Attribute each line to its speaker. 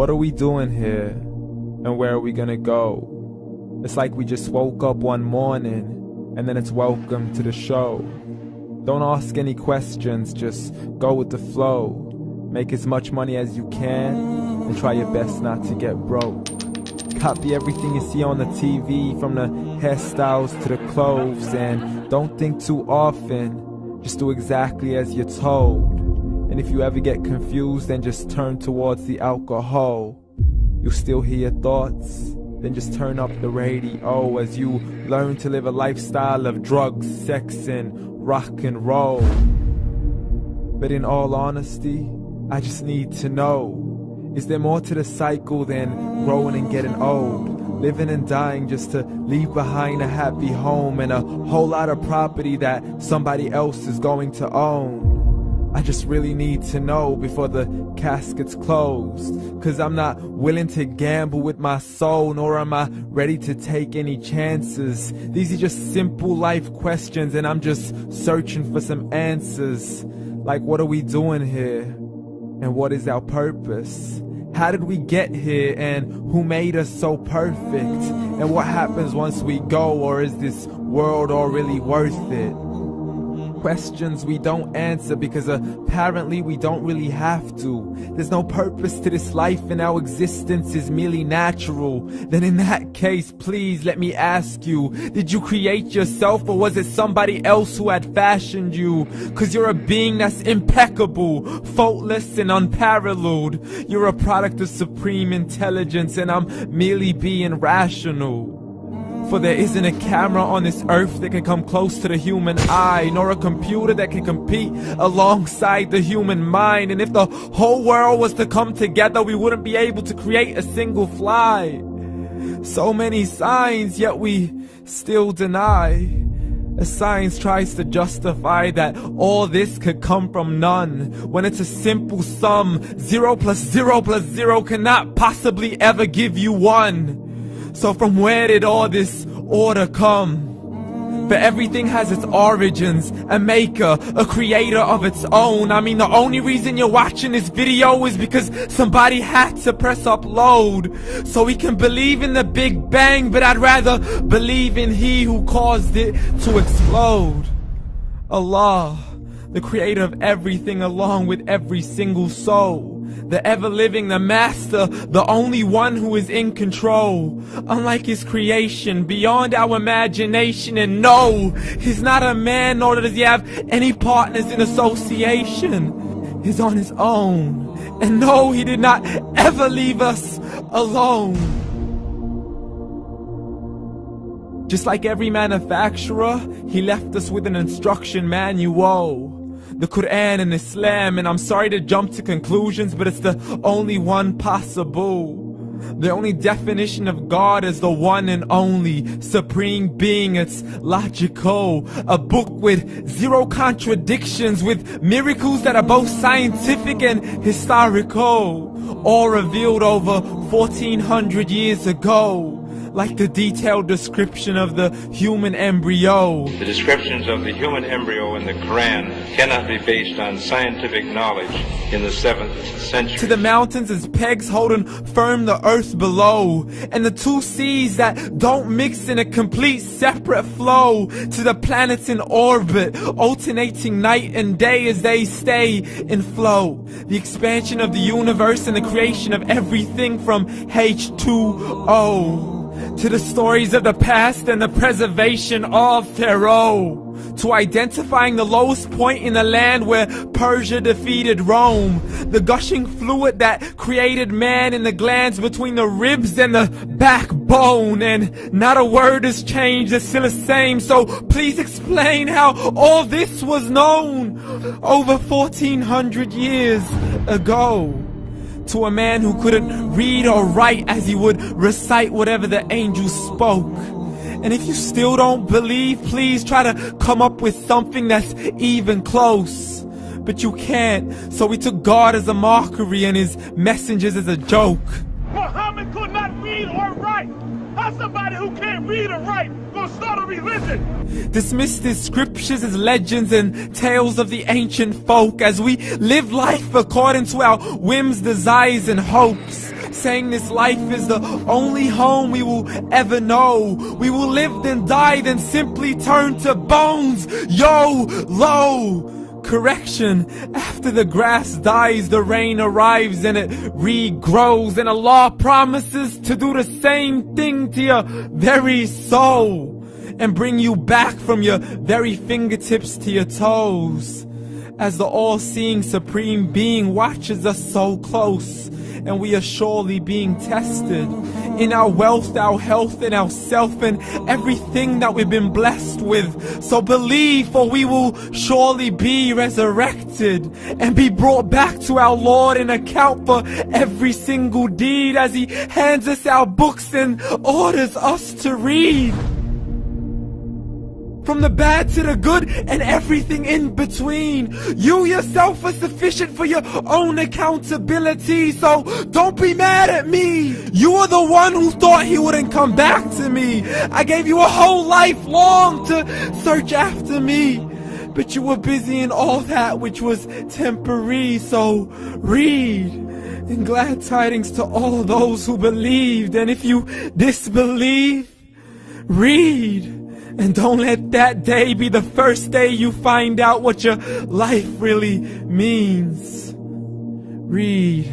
Speaker 1: What are we doing here? And where are we gonna go? It's like we just woke up one morning and then it's welcome to the show. Don't ask any questions, just go with the flow. Make as much money as you can and try your best not to get broke. Copy everything you see on the TV, from the hairstyles to the clothes, and don't think too often, just do exactly as you're told. And if you ever get confused, then just turn towards the alcohol. You'll still hear your thoughts, then just turn up the radio as you learn to live a lifestyle of drugs, sex, and rock and roll. But in all honesty, I just need to know, is there more to the cycle than growing and getting old? Living and dying just to leave behind a happy home and a whole lot of property that somebody else is going to own. I just really need to know before the casket's closed, 'cause I'm not willing to gamble with my soul, nor am I ready to take any chances. These are just simple life questions and I'm just searching for some answers. Like, what are we doing here? And what is our purpose? How did we get here, and who made us so perfect? And what happens once we go, or is this world all really worth it? Questions we don't answer because apparently we don't really have to. There's no purpose to this life and our existence is merely natural. Then in that case, please let me ask you, did you create yourself, or was it somebody else who had fashioned you? 'Cause you're a being that's impeccable, faultless and unparalleled. You're a product of supreme intelligence and I'm merely being rational. For there isn't a camera on this earth that can come close to the human eye, nor a computer that can compete alongside the human mind. And if the whole world was to come together, we wouldn't be able to create a single fly. So many signs, yet we still deny. As science tries to justify that all this could come from none, when it's a simple sum. 0 plus 0 plus 0 cannot possibly ever give you 1. So from where did all this order come? For everything has its origins, a maker, a creator of its own. I mean, the only reason you're watching this video is because somebody had to press upload. So we can believe in the Big Bang, but I'd rather believe in He who caused it to explode. Allah, the creator of everything along with every single soul. The ever-living, the master, the only one who is in control. Unlike his creation, beyond our imagination. And no, he's not a man, nor does he have any partners in association. He's on his own. And no, he did not ever leave us alone. Just like every manufacturer, he left us with an instruction manual. The Quran and Islam, and I'm sorry to jump to conclusions, but it's the only one possible. The only definition of God is the one and only supreme being. It's logical, a book with 0 contradictions, with miracles that are both scientific and historical, all revealed over 1400 years ago. Like the detailed description of the human embryo.
Speaker 2: The descriptions of the human embryo in the Quran cannot be based on scientific knowledge in the 7th century.
Speaker 1: To the mountains as pegs holding firm the earth below, and the 2 seas that don't mix in a complete separate flow. To the planets in orbit, alternating night and day as they stay in flow. The expansion of the universe and the creation of everything from H2O. To the stories of the past and the preservation of Pharaoh. To identifying the lowest point in the land where Persia defeated Rome. The gushing fluid that created man in the glands between the ribs and the backbone. And not a word has changed, it's still the same. So please explain how all this was known over 1400 years ago. To a man who couldn't read or write as he would recite whatever the angels spoke. And if you still don't believe, please try to come up with something that's even close. But you can't, so we took God as a mockery and his messengers as a joke.
Speaker 3: Muhammad could not read or write. How's somebody who can't read or write gonna start a religion?
Speaker 1: Dismissed his scriptures as legends and tales of the ancient folk as we live life according to our whims, desires, and hopes. saying this life is the only home we will ever know. We will live then die, then simply turn to bones. YOLO! Correction, after the grass dies, the rain arrives and it regrows, and Allah promises to do the same thing to your very soul and bring you back from your very fingertips to your toes, as the all-seeing supreme being watches us so close, and we are surely being tested in our wealth, our health, and our self, and everything that we've been blessed with. So believe, for we will surely be resurrected and be brought back to our Lord and account for every single deed, as He hands us our books and orders us to read. From the bad to the good and everything in between. You yourself are sufficient for your own accountability, so don't be mad at me. You are the one who thought He wouldn't come back to me. I gave you a whole life long to search after me, but you were busy in all that which was temporary. So read, and glad tidings to all those who believed. And if you disbelieve, read. And don't let that day be the first day you find out what your life really means. Read.